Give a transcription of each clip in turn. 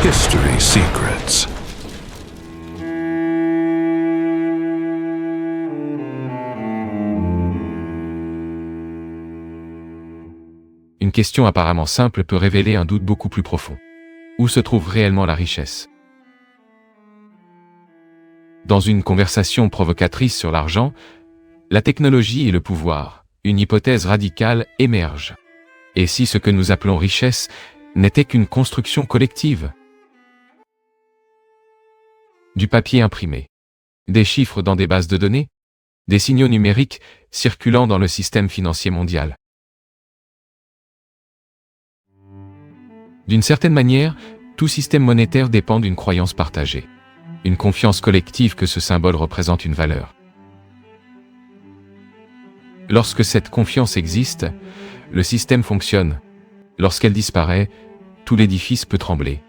History Secrets. Une question apparemment simple peut révéler un doute beaucoup plus profond. Où se trouve réellement la richesse? Dans une conversation provocatrice sur l'argent, la technologie et le pouvoir, une hypothèse radicale émerge. Et si ce que nous appelons richesse n'était qu'une construction collective? Du papier imprimé, des chiffres dans des bases de données, des signaux numériques circulant dans le système financier mondial. D'une certaine manière, tout système monétaire dépend d'une croyance partagée, une confiance collective que ce symbole représente une valeur. Lorsque cette confiance existe, le système fonctionne. Lorsqu'elle disparaît, tout l'édifice peut trembler.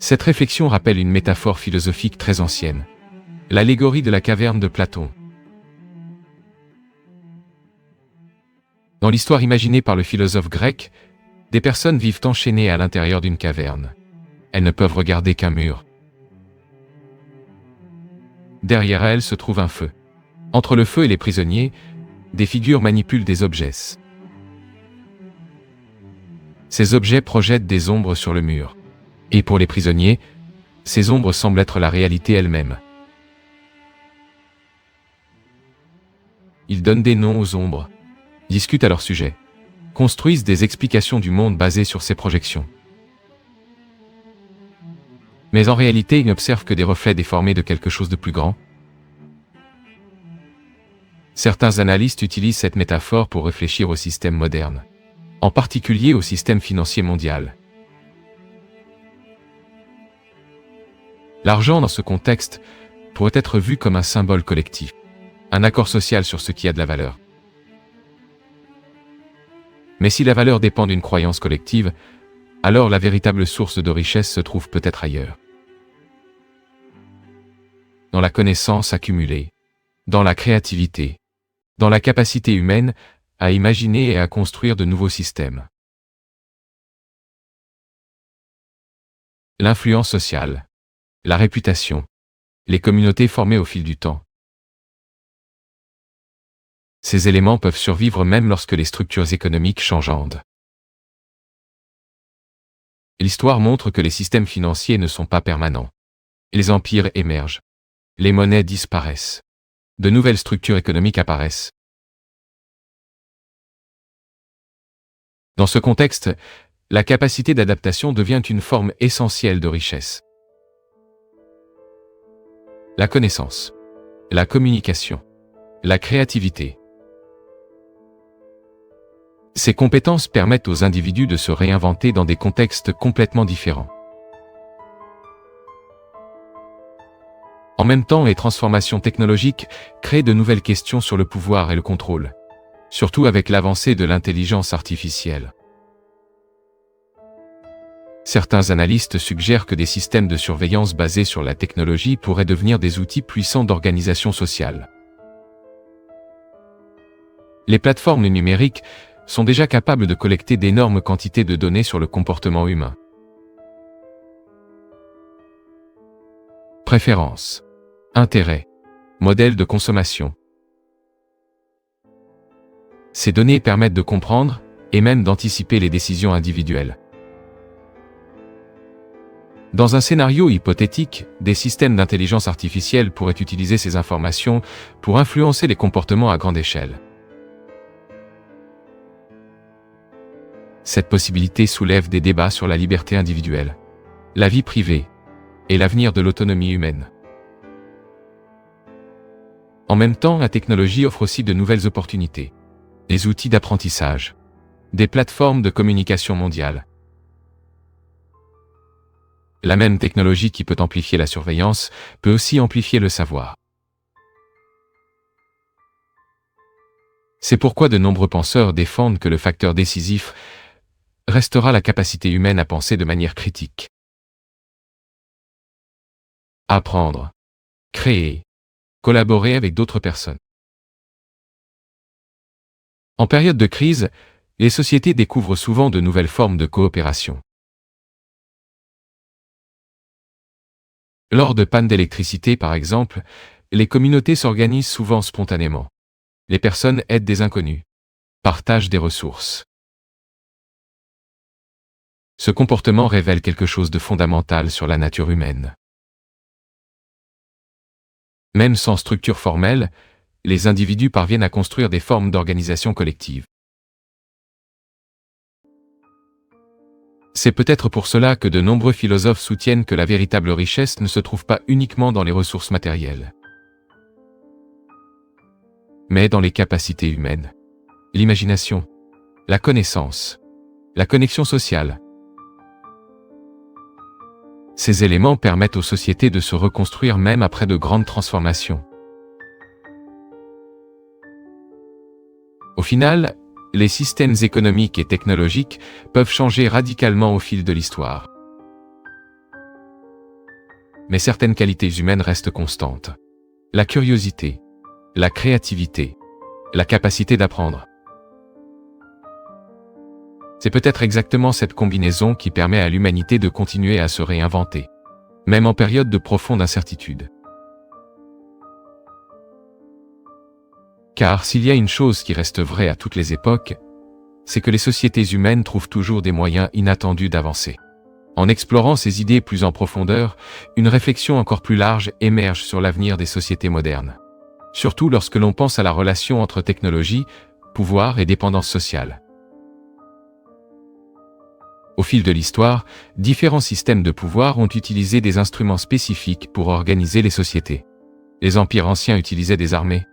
Cette réflexion rappelle une métaphore philosophique très ancienne, l'allégorie de la caverne de Platon. Dans l'histoire imaginée par le philosophe grec, des personnes vivent enchaînées à l'intérieur d'une caverne. Elles ne peuvent regarder qu'un mur. Derrière elles se trouve un feu. Entre le feu et les prisonniers, des figures manipulent des objets. Ces objets projettent des ombres sur le mur. Et pour les prisonniers, ces ombres semblent être la réalité elle-même. Ils donnent des noms aux ombres, discutent à leur sujet, construisent des explications du monde basées sur ces projections. Mais en réalité, ils n'observent que des reflets déformés de quelque chose de plus grand. Certains analystes utilisent cette métaphore pour réfléchir au système moderne, en particulier au système financier mondial. L'argent, dans ce contexte, pourrait être vu comme un symbole collectif, un accord social sur ce qui a de la valeur. Mais si la valeur dépend d'une croyance collective, alors la véritable source de richesse se trouve peut-être ailleurs. Dans la connaissance accumulée, dans la créativité, dans la capacité humaine à imaginer et à construire de nouveaux systèmes. L'influence sociale, la réputation, les communautés formées au fil du temps. Ces éléments peuvent survivre même lorsque les structures économiques changeant. L'histoire montre que les systèmes financiers ne sont pas permanents. Les empires émergent. Les monnaies disparaissent. De nouvelles structures économiques apparaissent. Dans ce contexte, la capacité d'adaptation devient une forme essentielle de richesse. La connaissance, la communication, la créativité. Ces compétences permettent aux individus de se réinventer dans des contextes complètement différents. En même temps, les transformations technologiques créent de nouvelles questions sur le pouvoir et le contrôle, surtout avec l'avancée de l'intelligence artificielle. Certains analystes suggèrent que des systèmes de surveillance basés sur la technologie pourraient devenir des outils puissants d'organisation sociale. Les plateformes numériques sont déjà capables de collecter d'énormes quantités de données sur le comportement humain. Préférences, intérêts, modèles de consommation. Ces données permettent de comprendre et même d'anticiper les décisions individuelles. Dans un scénario hypothétique, des systèmes d'intelligence artificielle pourraient utiliser ces informations pour influencer les comportements à grande échelle. Cette possibilité soulève des débats sur la liberté individuelle, la vie privée et l'avenir de l'autonomie humaine. En même temps, la technologie offre aussi de nouvelles opportunités, des outils d'apprentissage, des plateformes de communication mondiale. La même technologie qui peut amplifier la surveillance peut aussi amplifier le savoir. C'est pourquoi de nombreux penseurs défendent que le facteur décisif restera la capacité humaine à penser de manière critique. Apprendre, créer, collaborer avec d'autres personnes. En période de crise, les sociétés découvrent souvent de nouvelles formes de coopération. Lors de pannes d'électricité, par exemple, les communautés s'organisent souvent spontanément. Les personnes aident des inconnus, partagent des ressources. Ce comportement révèle quelque chose de fondamental sur la nature humaine. Même sans structure formelle, les individus parviennent à construire des formes d'organisation collective. C'est peut-être pour cela que de nombreux philosophes soutiennent que la véritable richesse ne se trouve pas uniquement dans les ressources matérielles, mais dans les capacités humaines, l'imagination, la connaissance, la connexion sociale. Ces éléments permettent aux sociétés de se reconstruire même après de grandes transformations. Au final, les systèmes économiques et technologiques peuvent changer radicalement au fil de l'histoire. Mais certaines qualités humaines restent constantes. La curiosité, la créativité, la capacité d'apprendre. C'est peut-être exactement cette combinaison qui permet à l'humanité de continuer à se réinventer, même en période de profonde incertitude. Car s'il y a une chose qui reste vraie à toutes les époques, c'est que les sociétés humaines trouvent toujours des moyens inattendus d'avancer. En explorant ces idées plus en profondeur, une réflexion encore plus large émerge sur l'avenir des sociétés modernes. Surtout lorsque l'on pense à la relation entre technologie, pouvoir et dépendance sociale. Au fil de l'histoire, différents systèmes de pouvoir ont utilisé des instruments spécifiques pour organiser les sociétés. Les empires anciens utilisaient des armées.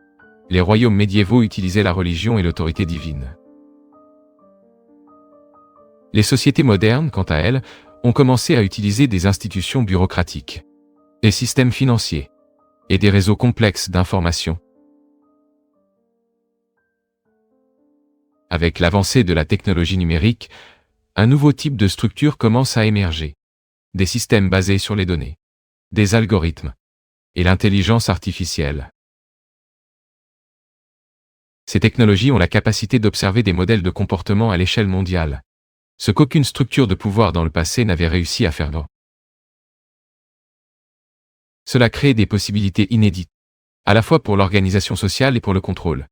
Les royaumes médiévaux utilisaient la religion et l'autorité divine. Les sociétés modernes, quant à elles, ont commencé à utiliser des institutions bureaucratiques, des systèmes financiers et des réseaux complexes d'information. Avec l'avancée de la technologie numérique, un nouveau type de structure commence à émerger. Des systèmes basés sur les données, des algorithmes et l'intelligence artificielle. Ces technologies ont la capacité d'observer des modèles de comportement à l'échelle mondiale, ce qu'aucune structure de pouvoir dans le passé n'avait réussi à faire. Cela crée des possibilités inédites, à la fois pour l'organisation sociale et pour le contrôle.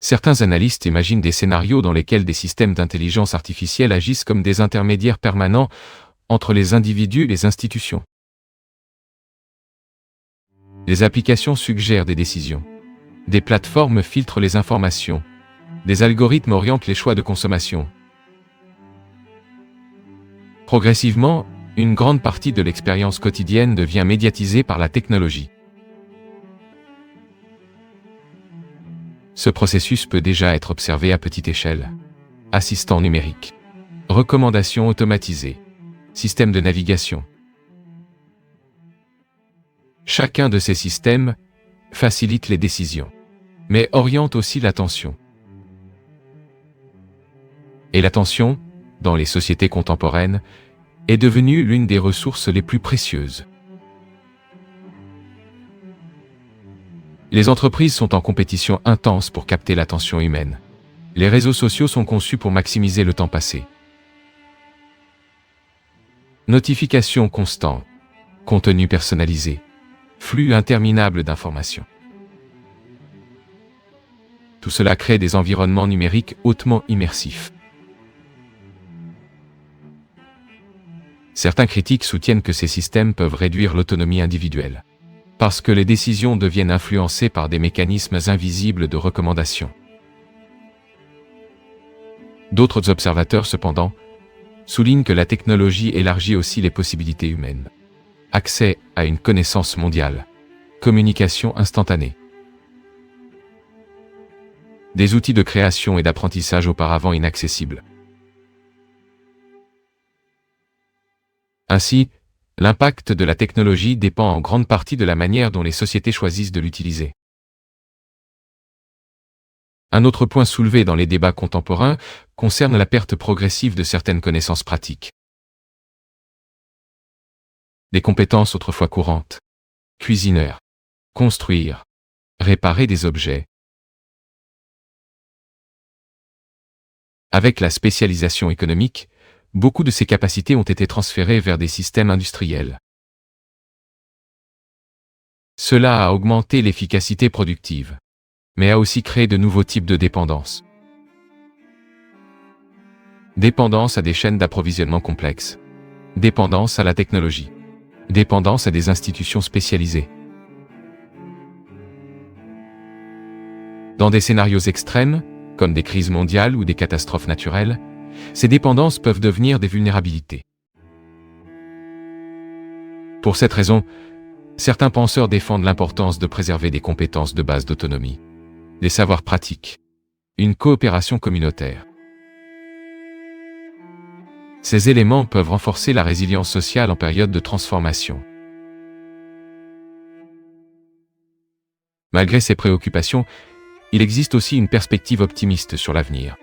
Certains analystes imaginent des scénarios dans lesquels des systèmes d'intelligence artificielle agissent comme des intermédiaires permanents entre les individus et les institutions. Les applications suggèrent des décisions. Des plateformes filtrent les informations. Des algorithmes orientent les choix de consommation. Progressivement, une grande partie de l'expérience quotidienne devient médiatisée par la technologie. Ce processus peut déjà être observé à petite échelle. Assistants numériques, recommandations automatisées, systèmes de navigation. Chacun de ces systèmes facilite les décisions, mais oriente aussi l'attention. Et l'attention, dans les sociétés contemporaines, est devenue l'une des ressources les plus précieuses. Les entreprises sont en compétition intense pour capter l'attention humaine. Les réseaux sociaux sont conçus pour maximiser le temps passé. Notifications constantes, contenu personnalisé, flux interminable d'informations. Tout cela crée des environnements numériques hautement immersifs. Certains critiques soutiennent que ces systèmes peuvent réduire l'autonomie individuelle, parce que les décisions deviennent influencées par des mécanismes invisibles de recommandation. D'autres observateurs, cependant, soulignent que la technologie élargit aussi les possibilités humaines. Accès à une connaissance mondiale, communication instantanée. Des outils de création et d'apprentissage auparavant inaccessibles. Ainsi, l'impact de la technologie dépend en grande partie de la manière dont les sociétés choisissent de l'utiliser. Un autre point soulevé dans les débats contemporains concerne la perte progressive de certaines connaissances pratiques. Des compétences autrefois courantes. Cuisiner, construire, réparer des objets. Avec la spécialisation économique, beaucoup de ces capacités ont été transférées vers des systèmes industriels. Cela a augmenté l'efficacité productive, mais a aussi créé de nouveaux types de dépendance. Dépendance à des chaînes d'approvisionnement complexes. Dépendance à la technologie. Dépendance à des institutions spécialisées. Dans des scénarios extrêmes, comme des crises mondiales ou des catastrophes naturelles, ces dépendances peuvent devenir des vulnérabilités. Pour cette raison, certains penseurs défendent l'importance de préserver des compétences de base d'autonomie, des savoirs pratiques, une coopération communautaire. Ces éléments peuvent renforcer la résilience sociale en période de transformation. Malgré ces préoccupations, il existe aussi une perspective optimiste sur l'avenir.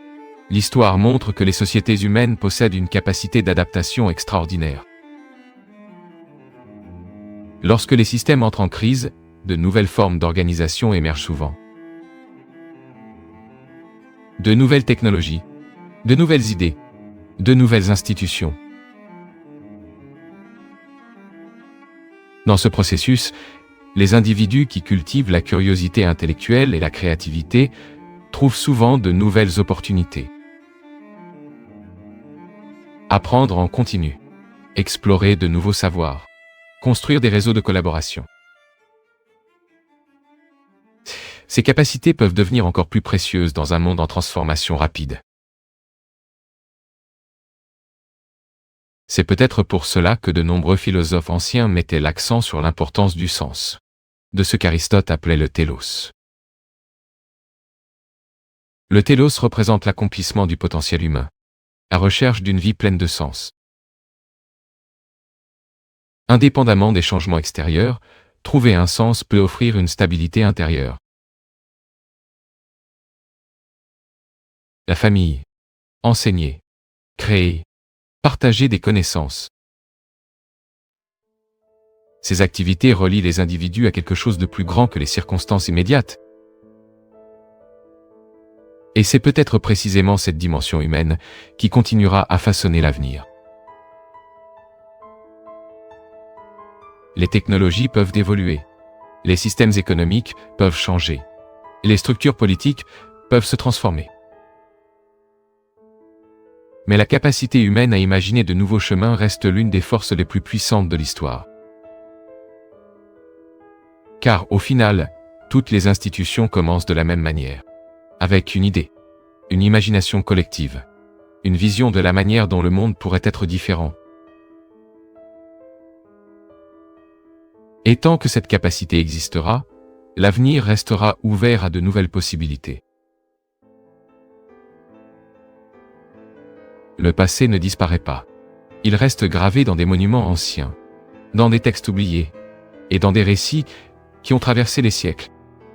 L'histoire montre que les sociétés humaines possèdent une capacité d'adaptation extraordinaire. Lorsque les systèmes entrent en crise, de nouvelles formes d'organisation émergent souvent. De nouvelles technologies, de nouvelles idées, de nouvelles institutions. Dans ce processus, les individus qui cultivent la curiosité intellectuelle et la créativité trouvent souvent de nouvelles opportunités. Apprendre en continu, explorer de nouveaux savoirs, construire des réseaux de collaboration. Ces capacités peuvent devenir encore plus précieuses dans un monde en transformation rapide. C'est peut-être pour cela que de nombreux philosophes anciens mettaient l'accent sur l'importance du sens, de ce qu'Aristote appelait le télos. Le télos représente l'accomplissement du potentiel humain, la recherche d'une vie pleine de sens. Indépendamment des changements extérieurs, trouver un sens peut offrir une stabilité intérieure. La famille. Enseigner. Créer. Partager des connaissances. Ces activités relient les individus à quelque chose de plus grand que les circonstances immédiates. Et c'est peut-être précisément cette dimension humaine qui continuera à façonner l'avenir. Les technologies peuvent évoluer. Les systèmes économiques peuvent changer. Les structures politiques peuvent se transformer. Mais la capacité humaine à imaginer de nouveaux chemins reste l'une des forces les plus puissantes de l'histoire. Car, au final, toutes les institutions commencent de la même manière. Avec une idée, une imagination collective, une vision de la manière dont le monde pourrait être différent. Et tant que cette capacité existera, l'avenir restera ouvert à de nouvelles possibilités. Le passé ne disparaît pas. Il reste gravé dans des monuments anciens, dans des textes oubliés, et dans des récits qui ont traversé les siècles.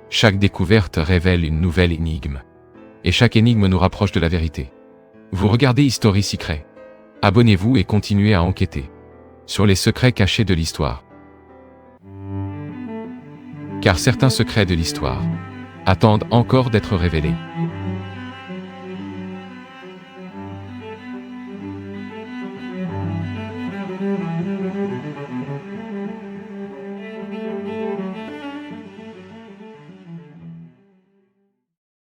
Chaque découverte révèle une nouvelle énigme. Et chaque énigme nous rapproche de la vérité. Vous regardez History Secret. Abonnez-vous et continuez à enquêter sur les secrets cachés de l'histoire. Car certains secrets de l'histoire attendent encore d'être révélés.